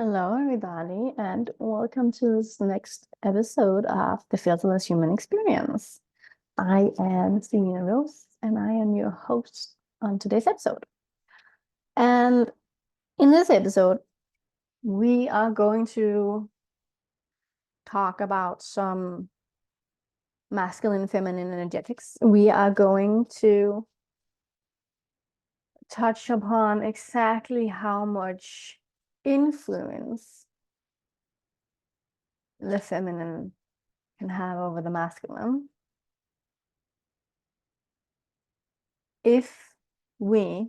Hello, everybody, and welcome to this next episode of the Filterless Human Experience. I am Selena Rose, and I am your host on today's episode. And in this episode, we are going to talk about some masculine, feminine energetics. We are going to touch upon exactly how much influence the feminine can have over the masculine if we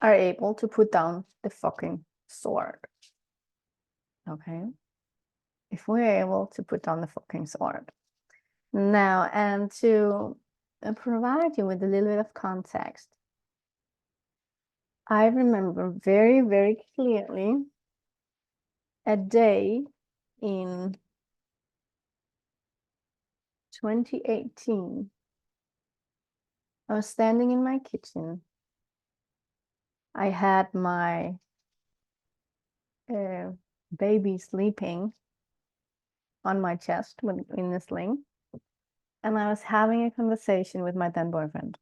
are able to put down the fucking sword. Okay? If we're able to put down the fucking sword. Now, and to provide you with a little bit of context, I remember very, very clearly a day in 2018. I was standing in my kitchen. I had my baby sleeping on my chest in a sling, and I was having a conversation with my then boyfriend.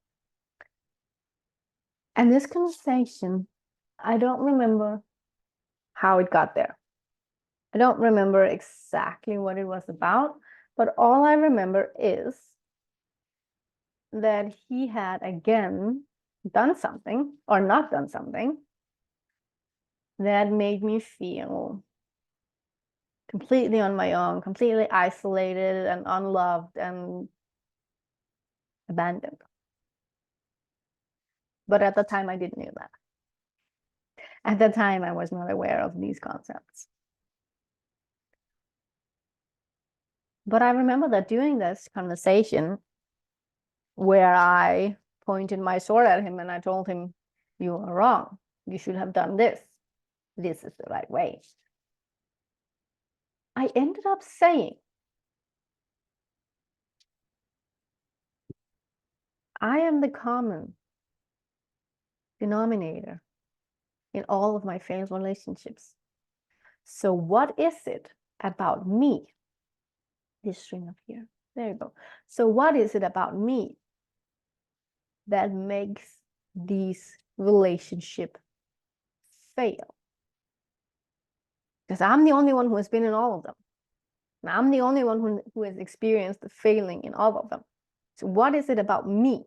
And this conversation, I don't remember how it got there. I don't remember exactly what it was about, but all I remember is that he had again done something or not done something that made me feel completely on my own, completely isolated and unloved and abandoned. But at the time, I didn't know that. At the time, I was not aware of these concepts. But I remember that during this conversation, where I pointed my sword at him and I told him, "You are wrong. You should have done this. This is the right way." I ended up saying, I am the common denominator in all of my failed relationships. So what is it about me? This string up here. There you go. So what is it about me that makes these relationships fail? Because I'm the only one who has been in all of them. And I'm the only one who has experienced the failing in all of them. So what is it about me?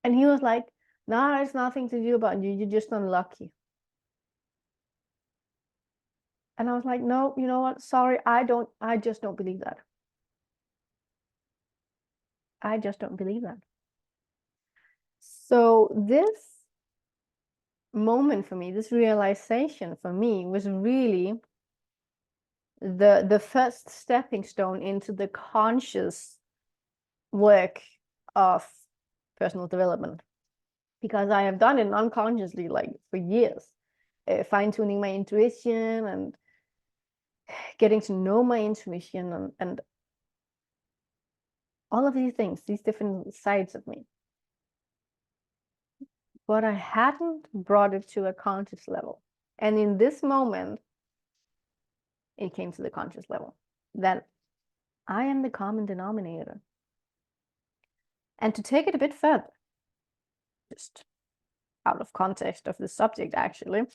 And he was like, "No, it's nothing to do about you. You're just unlucky." And I was like, "No, you know what? Sorry, I just don't believe that. I just don't believe that." So this moment for me, this realization for me was really the first stepping stone into the conscious work of personal development, because I have done it unconsciously, like for years, fine-tuning my intuition and getting to know my intuition and all of these things, these different sides of me. But I hadn't brought it to a conscious level. And in this moment, it came to the conscious level that I am the common denominator. And to take it a bit further, just out of context of the subject, actually,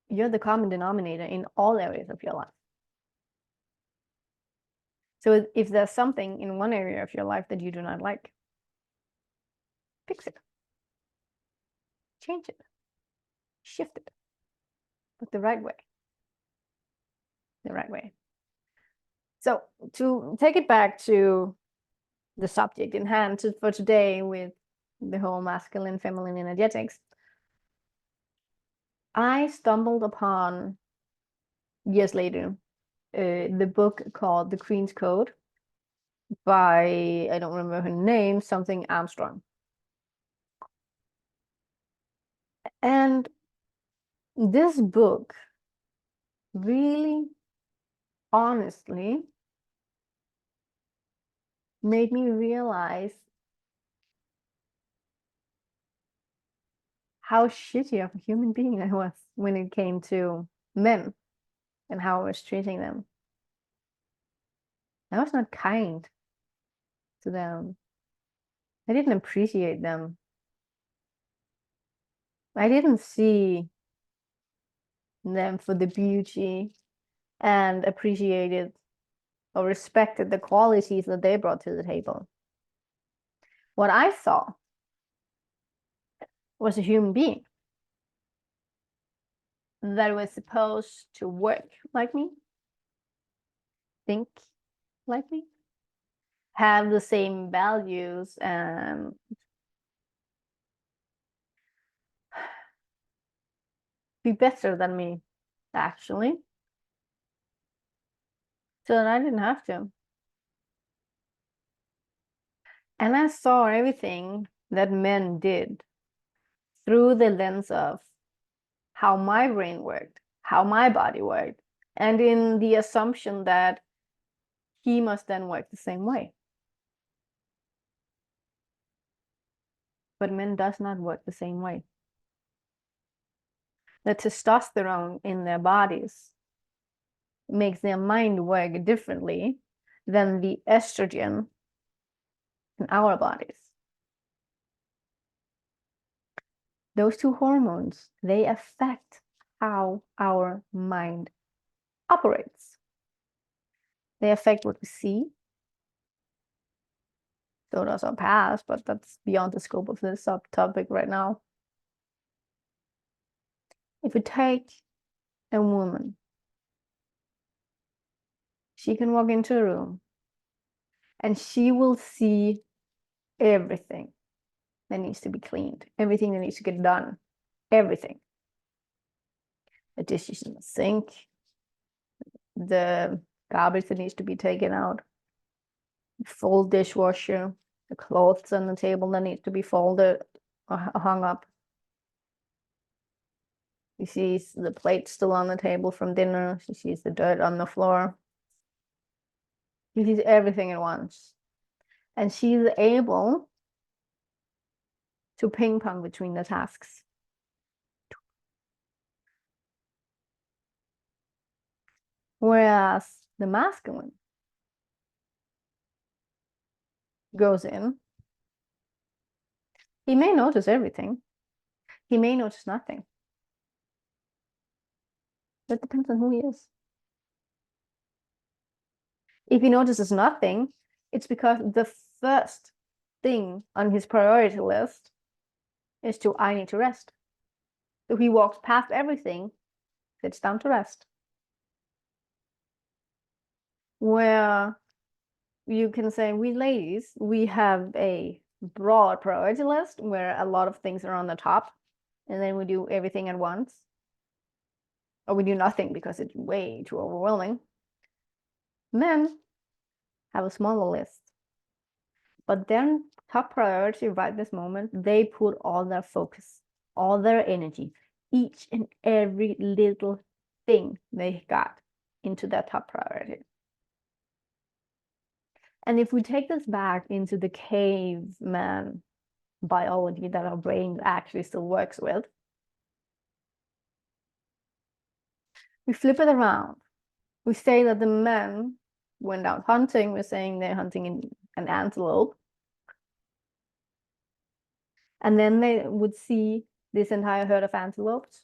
you're the common denominator in all areas of your life. So if there's something in one area of your life that you do not like, fix it, change it, shift it, but the right way. The right way. So to take it back to the subject in hand for today with the whole masculine, feminine energetics, I stumbled upon years later the book called The Queen's Code by, I don't remember her name, something Armstrong. And this book really, honestly, made me realize how shitty of a human being I was when it came to men and how I was treating them. I was not kind to them. I didn't appreciate them. I didn't see them for the beauty and appreciated or respected the qualities that they brought to the table. What I saw was a human being that was supposed to work like me, think like me, have the same values, and be better than me, actually, so that I didn't have to. And I saw everything that men did through the lens of how my brain worked, how my body worked, and in the assumption that he must then work the same way. But men does not work the same way. The testosterone in their bodies makes their mind work differently than the estrogen in our bodies. Those two hormones, they affect how our mind operates. They affect what we see. So does our past, but that's beyond the scope of this subtopic right now. If we take a woman, she can walk into a room and she will see everything that needs to be cleaned, everything that needs to get done, everything. The dishes in the sink, the garbage that needs to be taken out, the full dishwasher, the clothes on the table that needs to be folded or hung up. She sees the plate still on the table from dinner. She sees the dirt on the floor. She sees everything at once. And she's able to ping pong between the tasks. Whereas the masculine goes in, he may notice everything. He may notice nothing. That depends on who he is. If he notices nothing, it's because the first thing on his priority list is to, I need to rest. So he walks past everything, sits down to rest. Where you can say, we ladies, we have a broad priority list where a lot of things are on the top, and then we do everything at once. Or we do nothing because it's way too overwhelming. Men have a smaller list. But their top priority right this moment, they put all their focus, all their energy, each and every little thing they got into their top priority. And if we take this back into the caveman biology that our brain actually still works with, we flip it around. We say that the men went out hunting. We're saying they're hunting an antelope. And then they would see this entire herd of antelopes.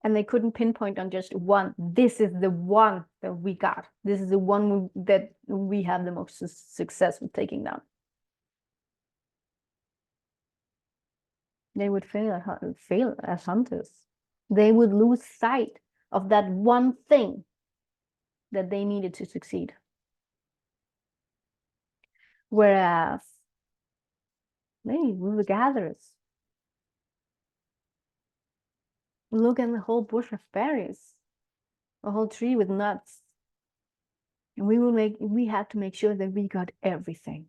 And they couldn't pinpoint on just one. This is the one that we got. This is the one that we have the most success with taking down. They would fail as hunters. They would lose sight of that one thing that they needed to succeed. Whereas, maybe we were gatherers. Look at the whole bush of berries, a whole tree with nuts. And we had to make sure that we got everything,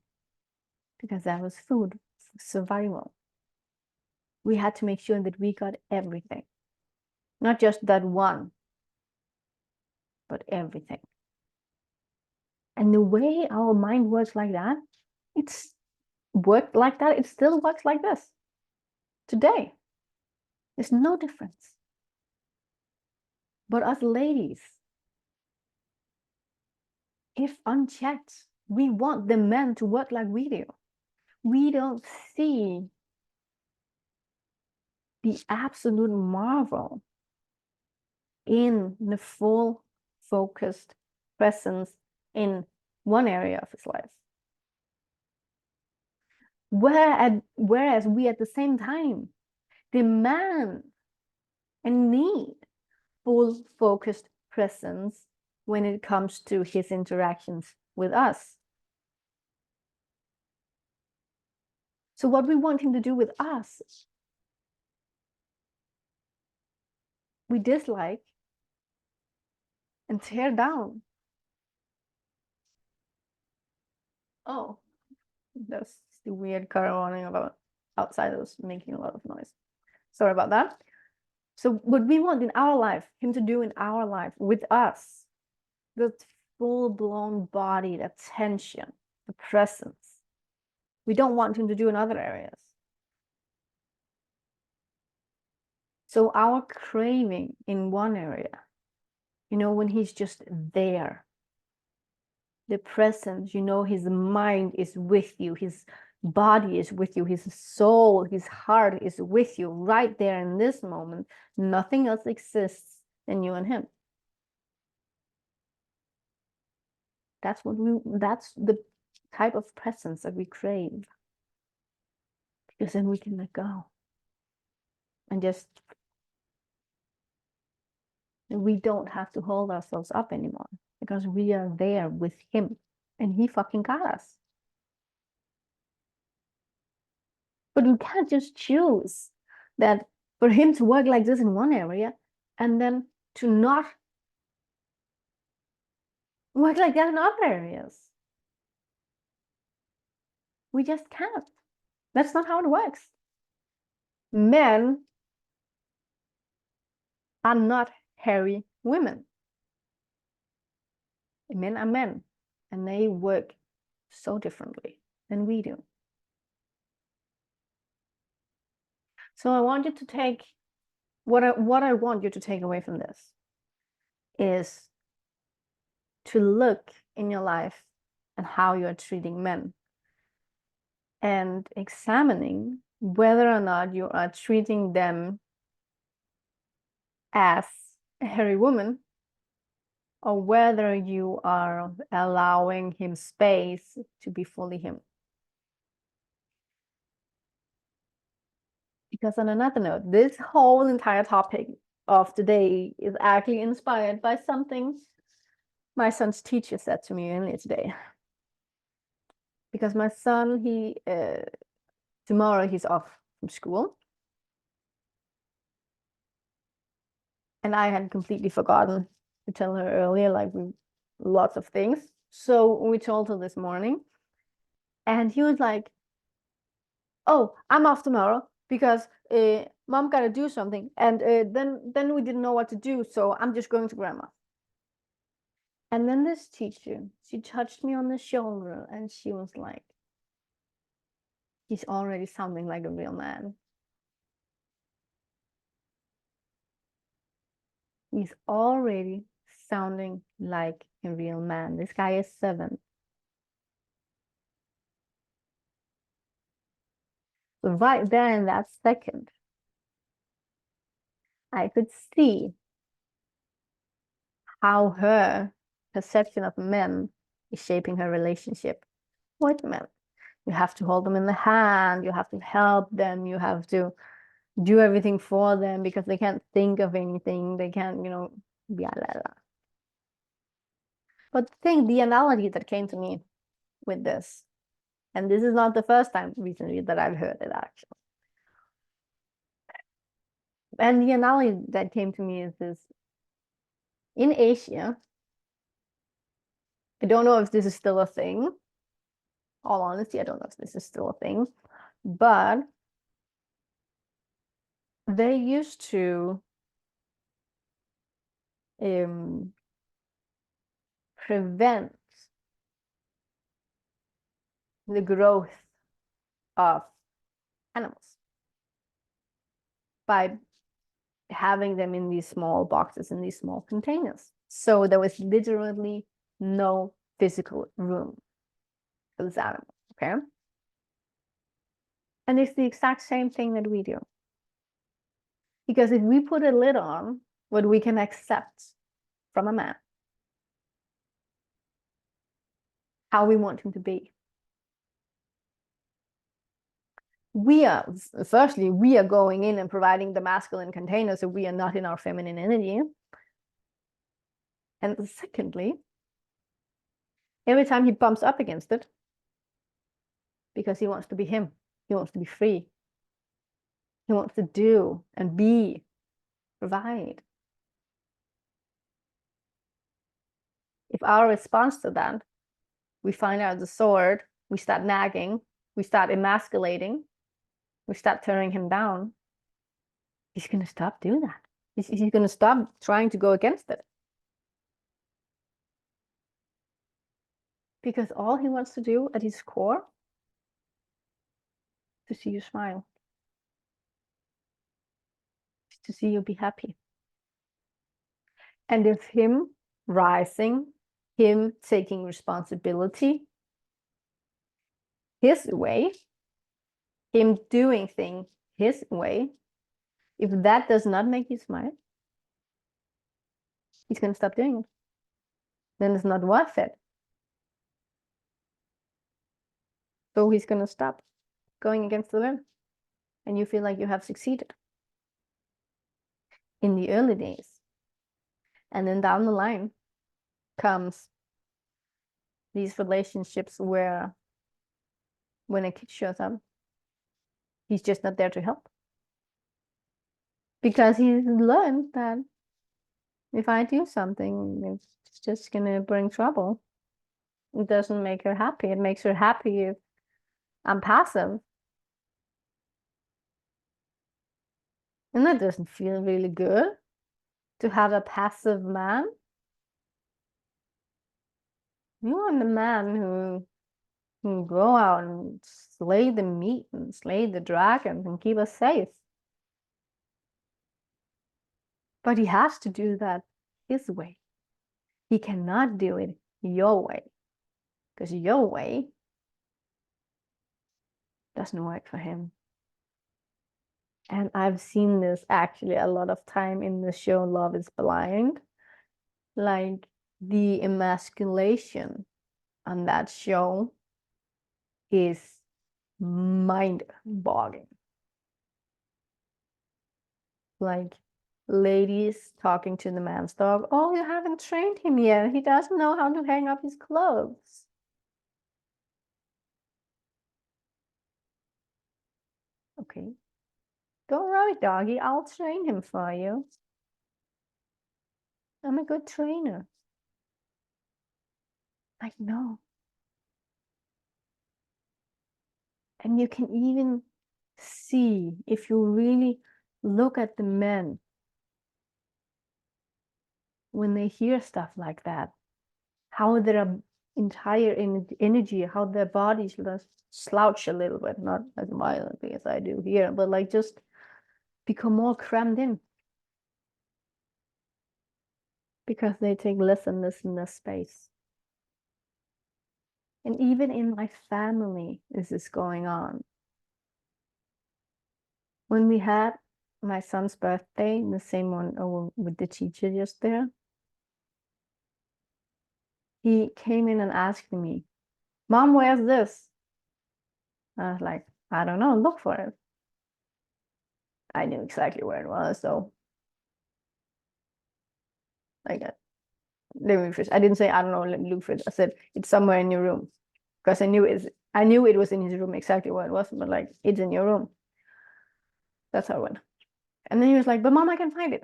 because that was food, survival. We had to make sure that we got everything, not just that one, but everything. And the way our mind works like that, it's worked like that, it still works like this today. There's no difference. But us ladies, if unchecked, we want the men to work like we do. We don't see the absolute marvel in the full focused presence in one area of his life. Whereas we at the same time demand and need full focused presence when it comes to his interactions with us. So what we want him to do with us, we dislike and tear down. Oh, that's the weird car running about outside that was making a lot of noise. Sorry about that. So what we want in our life, him to do in our life with us, the full-blown bodied attention, the presence. We don't want him to do in other areas. So our craving in one area, when he's just there, the presence, his mind is with you, his body is with you, his soul, his heart is with you right there in this moment. Nothing else exists than you and him. That's the type of presence that we crave. Because then we can let go. And we don't have to hold ourselves up anymore. Because we are there with him. And he fucking got us. But we can't just choose that for him to work like this in one area and then to not work like that in other areas. We just can't. That's not how it works. Men are not hairy women. Men are men, and they work so differently than we do. So I want you to take what I want you to take away from this is to look in your life and how you are treating men and examining whether or not you are treating them as a hairy woman or whether you are allowing him space to be fully him. Because on another note, this whole entire topic of today is actually inspired by something my son's teacher said to me earlier today. Because my son, tomorrow he's off from school. And I had completely forgotten to tell her earlier, like lots of things. So we told her this morning. And he was like, oh, I'm off tomorrow because mom got to do something. And then we didn't know what to do. So I'm just going to grandma. And then this teacher, she touched me on the shoulder and she was like, he's already sounding like a real man. He's already sounding like a real man. This guy is 7. So right there in that second, I could see how her perception of men is shaping her relationship with men. You have to hold them in the hand, you have to help them, you have to do everything for them because they can't think of anything, they can't, blah, blah, blah. But the analogy that came to me with this, and this is not the first time recently that I've heard it actually. And the analogy that came to me is this. In Asia, I don't know if this is still a thing. All honesty, I don't know if this is still a thing. But they used to prevent the growth of animals by having them in these small boxes, in these small containers. So there was literally no physical room for this animal, okay? And it's the exact same thing that we do. Because if we put a lid on what we can accept from a man, how we want him to be, we are going in and providing the masculine container, so we are not in our feminine energy. And secondly, every time he bumps up against it, because he wants to be him, he wants to be free, he wants to do and be, provide. If our response to that, we find out the sword, we start nagging, we start emasculating, we start tearing him down, he's going to stop doing that. He's going to stop trying to go against it. Because all he wants to do at his core is to see you smile, is to see you be happy. And if him rising, him taking responsibility his way, him doing things his way, if that does not make you smile, he's going to stop doing it. Then it's not worth it. So he's going to stop going against the wind. And you feel like you have succeeded in the early days. And then down the line comes these relationships where when a kid shows up, he's just not there to help. Because he's learned that if I do something, it's just going to bring trouble. It doesn't make her happy. It makes her happy if I'm passive. And that doesn't feel really good to have a passive man. You want a man who can go out and slay the meat and slay the dragons and keep us safe. But he has to do that his way. He cannot do it your way, because your way doesn't work for him. And I've seen this actually a lot of time in the show Love is Blind. Like the emasculation on that show is mind-boggling. Like ladies talking to the man's dog, oh, you haven't trained him yet. He doesn't know how to hang up his clothes. Okay. Don't worry, doggy. I'll train him for you. I'm a good trainer. Like, no. And you can even see, if you really look at the men, when they hear stuff like that, how their entire energy, how their bodies slouch a little bit, not as violently as I do here, but like just become more crammed in. Because they take less and less and less space. And even in my family, this is going on. When we had my son's birthday, the same one with the teacher just there, he came in and asked me, Mom, where's this? I was like, I don't know, look for it. I knew exactly where it was, so like I didn't say I don't know, let me look for it. I said it's somewhere in your room. Because I knew it was in his room exactly where it was, but like it's in your room. That's how it went. And then he was like, but Mom, I can find it.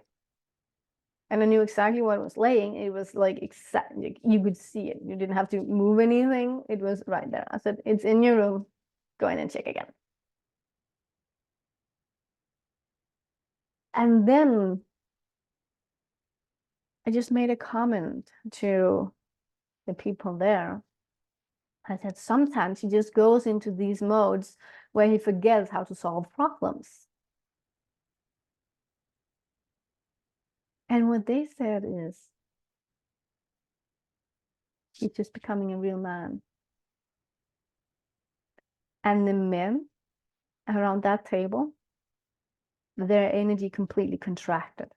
And I knew exactly what was laying. It was like exactly, you could see it. You didn't have to move anything. It was right there. I said, it's in your room. Go in and check again. And then I just made a comment to the people there. I said, sometimes he just goes into these modes where he forgets how to solve problems. And what they said is, he's just becoming a real man. And the men around that table, their energy completely contracted.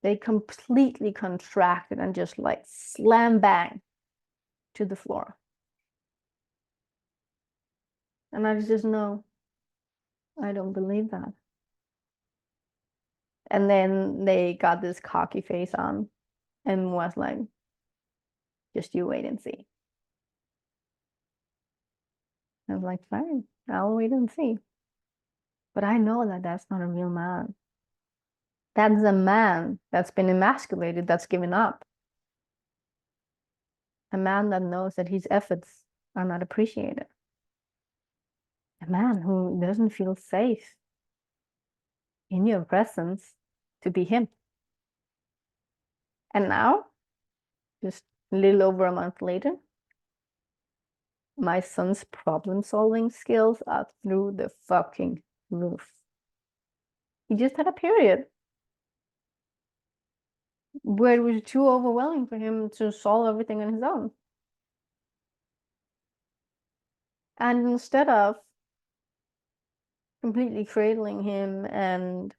They completely contracted and just like slam bang to the floor. And I just know, I don't believe that. And then they got this cocky face on and was like, just you wait and see. I was like, fine, I'll wait and see. But I know that that's not a real man. That's a man that's been emasculated, that's given up. A man that knows that his efforts are not appreciated. A man who doesn't feel safe in your presence to be him. And now, just a little over a month later, my son's problem-solving skills are through the fucking roof. He just had a period where it was too overwhelming for him to solve everything on his own. And instead of completely cradling him and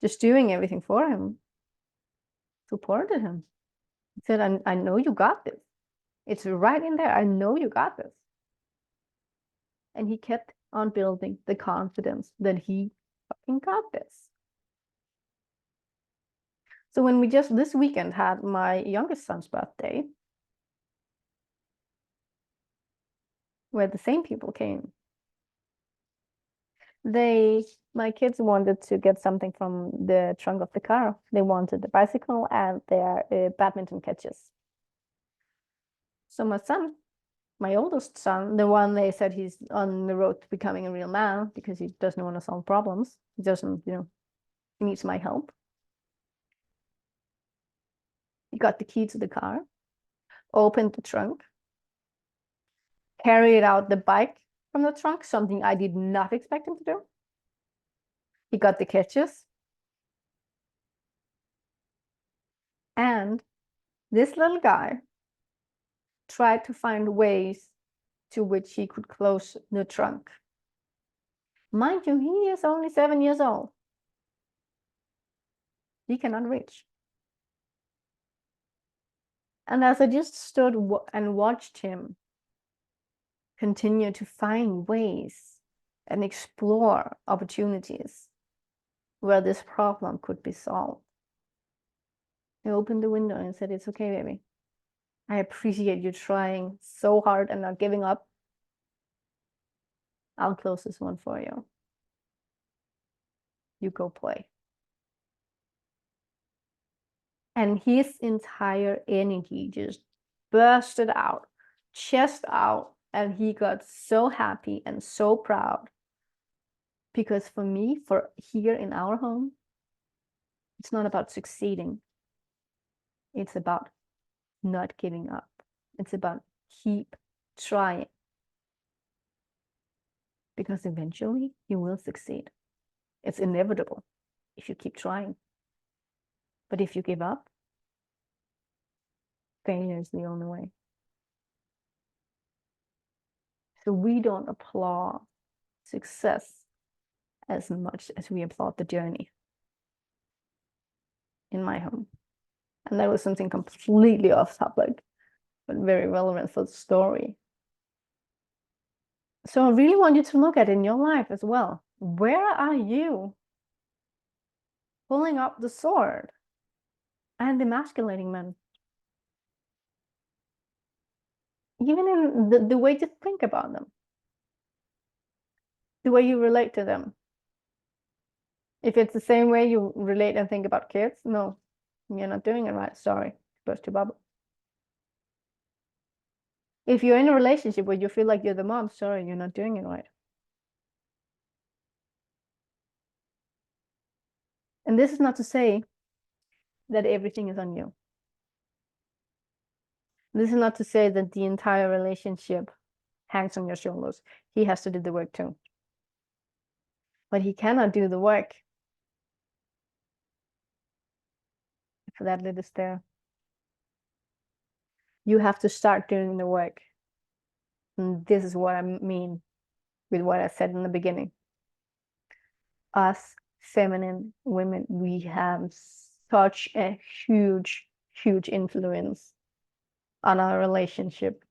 just doing everything for him, supported him. He said, I know you got this. It's right in there. I know you got this. And he kept on building the confidence that he fucking got this. So when we just this weekend had my youngest son's birthday, where the same people came, my kids wanted to get something from the trunk of the car. They wanted the bicycle and their badminton catches. So my son, my oldest son, the one they said he's on the road to becoming a real man because he doesn't want to solve problems. He doesn't, he needs my help. He got the key to the car, opened the trunk, carried out the bike from the trunk, something I did not expect him to do. He got the catches. And this little guy tried to find ways to which he could close the trunk. Mind you, he is only 7 years old. He cannot reach. And as I just stood and watched him continue to find ways and explore opportunities where this problem could be solved, I opened the window and said, it's okay, baby. I appreciate you trying so hard and not giving up. I'll close this one for you. You go play. And his entire energy just bursted out, chest out, and he got so happy and so proud. Because for me, for here in our home, it's not about succeeding. It's about not giving up. It's about keep trying. Because eventually you will succeed. It's inevitable if you keep trying. But if you give up, failure is the only way. So we don't applaud success as much as we applaud the journey in my home. And that was something completely off topic, but very relevant for the story. So I really want you to look at it in your life as well. Where are you pulling up the sword and emasculating men? Even in the way you think about them, the way you relate to them. If it's the same way you relate and think about kids, no, you're not doing it right. Sorry, burst your bubble. If you're in a relationship where you feel like you're the mom, sorry, you're not doing it right. And this is not to say that everything is on you. This is not to say that the entire relationship hangs on your shoulders. He has to do the work too. But he cannot do the work if that lid is there. You have to start doing the work. And this is what I mean with what I said in the beginning. Us feminine women, we have such a huge influence on our relationship.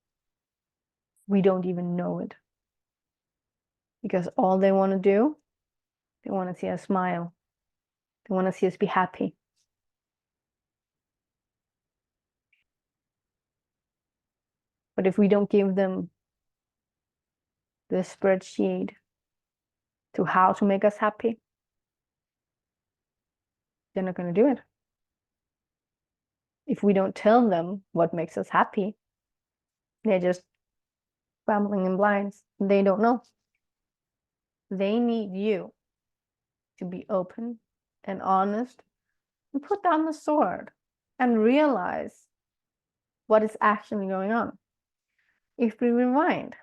We don't even know it. Because all they want to do, they want to see us smile. They want to see us be happy. But if we don't give them the spreadsheet to how to make us happy, they're not going to do it. If we don't tell them what makes us happy, they're just rambling in blinds. They don't know. They need you to be open and honest and put down the sword and realize what is actually going on. If we rewind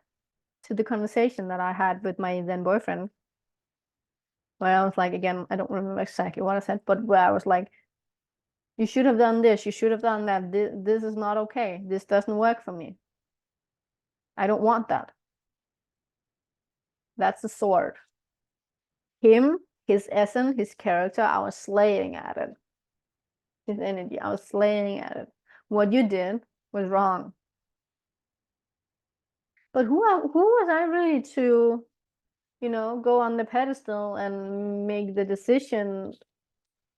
to the conversation that I had with my then boyfriend, where I was like, again, I don't remember exactly what I said, but where I was like, you should have done this, you should have done that, this is not okay, this doesn't work for me. I don't want that. That's the sword. Him, his essence, his character, I was slaying at it. His energy, I was slaying at it. What you did was wrong. But who was I really to, go on the pedestal and make the decision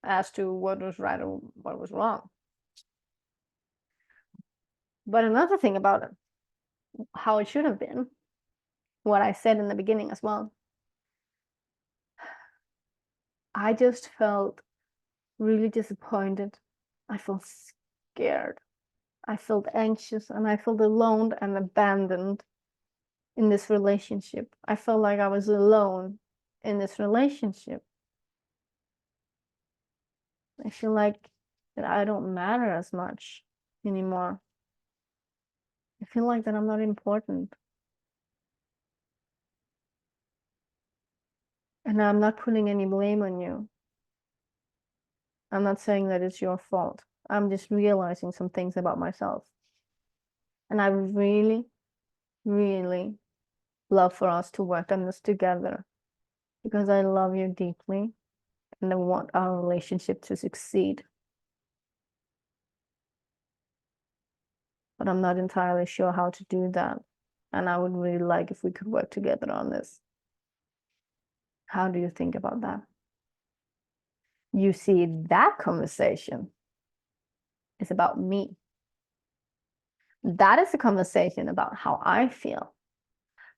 as to what was right or what was wrong? But another thing about it, how it should have been, what I said in the beginning as well, I just felt really disappointed. I felt scared. I felt anxious, and I felt alone and abandoned in this relationship. I felt like I was alone in this relationship. I feel like that I don't matter as much anymore. I feel like that I'm not important. And I'm not putting any blame on you. I'm not saying that it's your fault. I'm just realizing some things about myself. And I really, really love for us to work on this together, because I love you deeply and I want our relationship to succeed. But I'm not entirely sure how to do that. And I would really like if we could work together on this. How do you think about that? You see, that conversation is about me. That is a conversation about how I feel.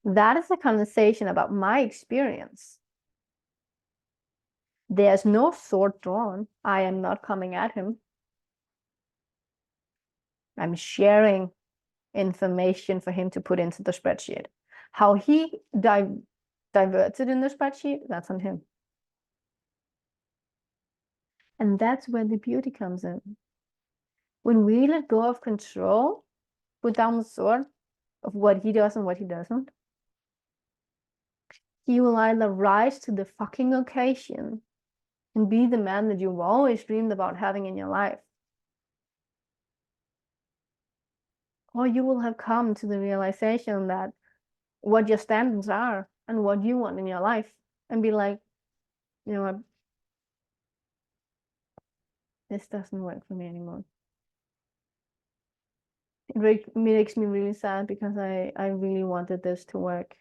That is a conversation about my experience. There's no sword drawn. I am not coming at him. I'm sharing information for him to put into the spreadsheet. How he diverts it in the spreadsheet, that's on him. And that's where the beauty comes in. When we let go of control, put down the sword of what he does and what he doesn't, he will either rise to the fucking occasion and be the man that you've always dreamed about having in your life, or you will have come to the realization that what your standards are and what you want in your life, and be like, you know what, this doesn't work for me anymore. It makes me really sad, because I really wanted this to work.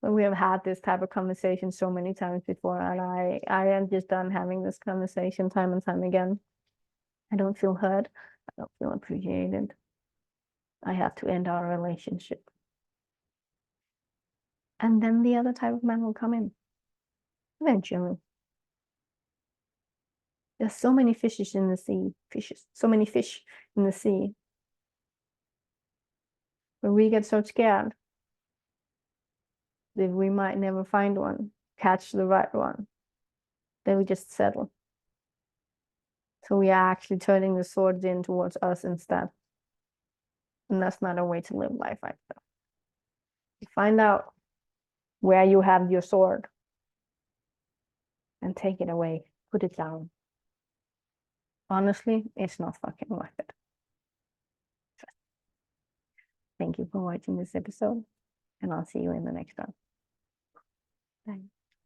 But we have had this type of conversation so many times before, and I am just done having this conversation time and time again. I don't feel heard. I don't feel appreciated. I have to end our relationship. And then the other type of man will come in eventually. There's so many fishes in the sea, so many fish in the sea. Where we get so scared that we might never find one, catch the right one, then we just settle. So we are actually turning the swords in towards us instead. And that's not a way to live life either. You find out where you have your sword and take it away, put it down. Honestly, it's not fucking worth it. Thank you for watching this episode, and I'll see you in the next one. Bye.